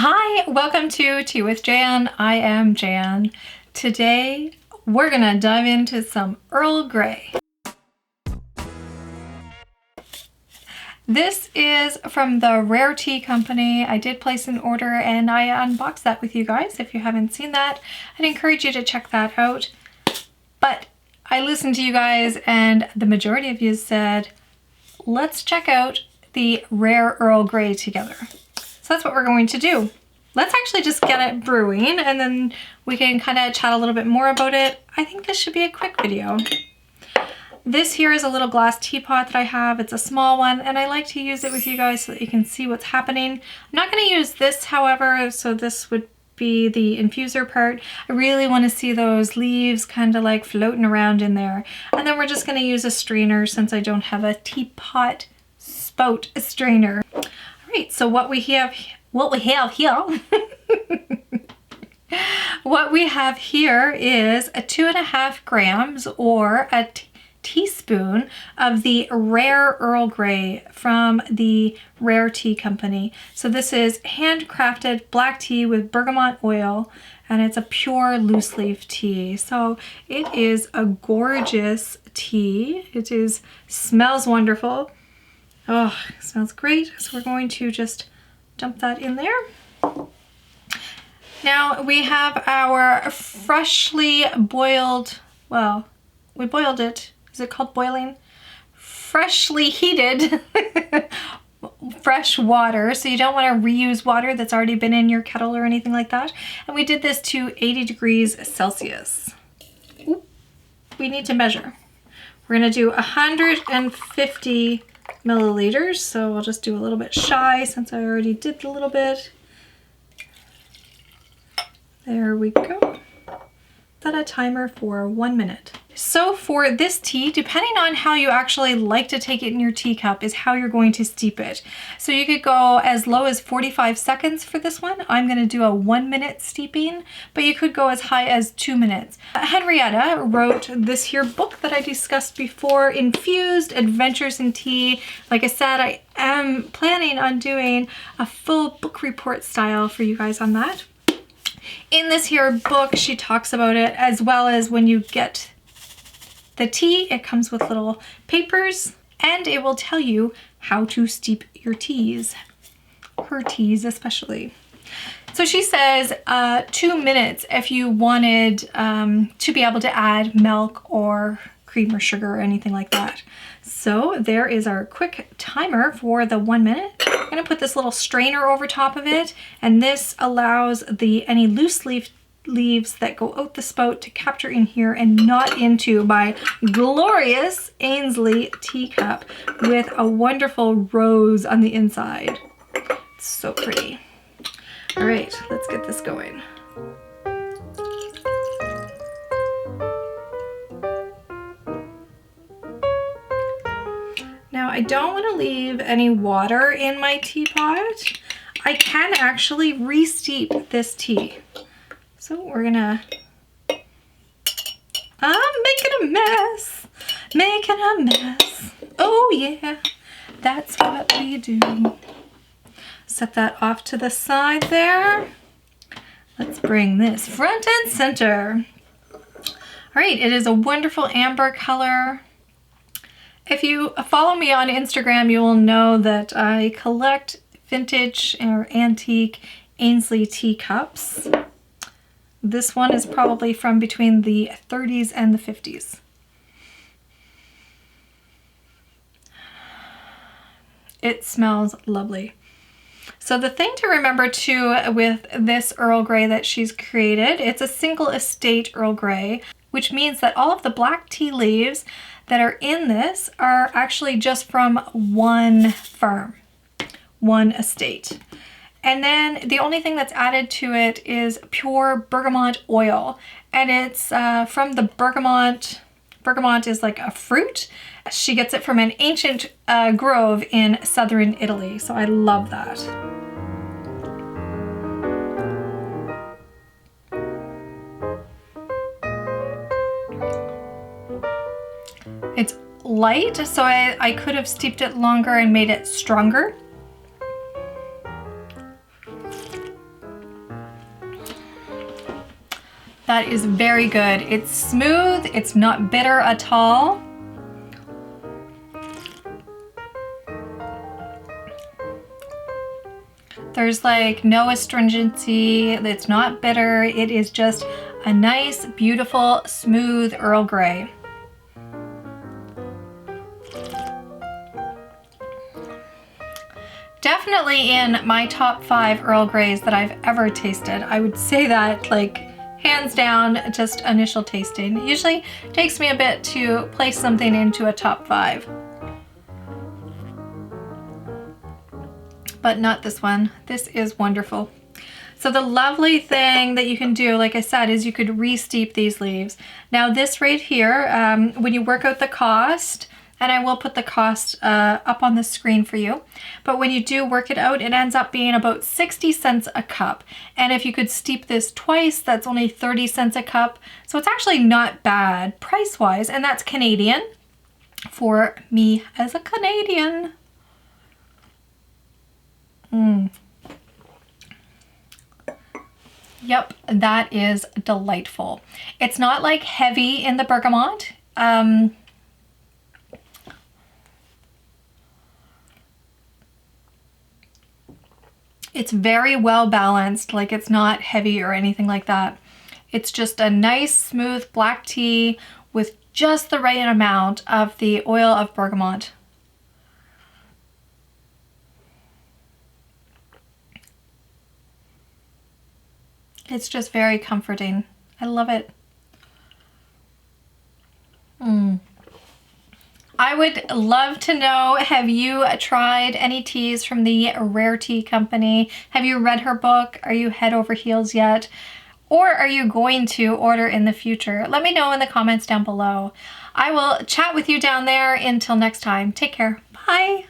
Hi, welcome to Tea with Jann. I am Jann. Today we're gonna dive into some Earl Grey. This is from the Rare Tea Company. I did place an order and I unboxed that with you guys. If you haven't seen that, I'd encourage you to check that out. But I listened to you guys and the majority of you said, let's check out the Rare Earl Grey together. So that's what we're going to do. Let's actually just get it brewing and then we can kind of chat a little bit more about it. I think this should be a quick video. This here is a little glass teapot that I have. It's a small one and I like to use it with you guys so that you can see what's happening. I'm not going to use this, however, so this would be the infuser part. I really want to see those leaves kind of like floating around in there. And then we're just going to use a strainer since I don't have a teapot spout strainer. Right, so what we have here what we have here is a 2.5 grams or a teaspoon of the Rare Earl Grey from the Rare Tea Company. So this is handcrafted black tea with bergamot oil and it's a pure loose leaf tea. So it is a gorgeous tea. It smells wonderful. Oh, it smells great. So we're going to just dump that in there. Now we have our freshly boiled, well, we boiled it. Is it called boiling? Freshly heated fresh water. So you don't want to reuse water that's already been in your kettle or anything like that. And we did this to 80 degrees Celsius. Ooh, we need to measure. We're going to do 150 milliliters, so I'll just do a little bit shy since I already did a little bit. There we go. Set a timer for 1 minute. So for this tea, depending on how you actually like to take it in your teacup is how you're going to steep it. So you could go as low as 45 seconds for this one. I'm going to do a 1 minute steeping, but you could go as high as 2 minutes. Henrietta wrote this here book that I discussed before, Infused, Adventures in Tea. Like I said, I am planning on doing a full book report style for you guys on that. In this here book, she talks about it, as well as when you get the tea, it comes with little papers and it will tell you how to steep your teas, her teas especially. So she says 2 minutes if you wanted to be able to add milk or cream or sugar or anything like that. So there is our quick timer for the 1 minute. I'm gonna put this little strainer over top of it, and this allows any loose leaves that go out the spout to capture in here and not into my glorious Ainsley teacup with a wonderful rose on the inside. It's so pretty. All right, let's get this going. Now I don't want to leave any water in my teapot. I can actually re-steep this tea. So we're gonna, I'm making a mess, Oh yeah, that's what we do. Set that off to the side there. Let's bring this front and center. All right, it is a wonderful amber color. If you follow me on Instagram, you will know that I collect vintage or antique Ainsley teacups. This one is probably from between the 30s and the 50s. It smells lovely. So the thing to remember too with this Earl Grey that she's created, it's a single estate Earl Grey, which means that all of the black tea leaves that are in this are actually just from one farm, one estate. And then the only thing that's added to it is pure bergamot oil. And it's from the bergamot. Bergamot is like a fruit. She gets it from an ancient grove in southern Italy. So I love that. It's light, so I could have steeped it longer and made it stronger. That is very good. It's smooth, it's not bitter at all. There's like no astringency, it's not bitter, it is just a nice, beautiful, smooth Earl Grey. Definitely in my top 5 Earl Greys that I've ever tasted. I would say that, like, hands down, just initial tasting. It usually takes me a bit to place something into a top 5. But not this one. This is wonderful. So the lovely thing that you can do, like I said, is you could re-steep these leaves. Now this right here, when you work out the cost, and I will put the cost up on the screen for you, but when you do work it out, it ends up being about 60 cents a cup. And if you could steep this twice, that's only 30 cents a cup. So it's actually not bad price-wise, and that's Canadian for me as a Canadian. Yep, that is delightful. It's not like heavy in the bergamot. It's very well balanced, like it's not heavy or anything like that. It's just a nice smooth black tea with just the right amount of the oil of bergamot. It's just very comforting. I love it. I would love to know, have you tried any teas from the Rare Tea Company? Have you read her book? Are you head over heels yet? Or are you going to order in the future? Let me know in the comments down below. I will chat with you down there. Until next time, take care. Bye.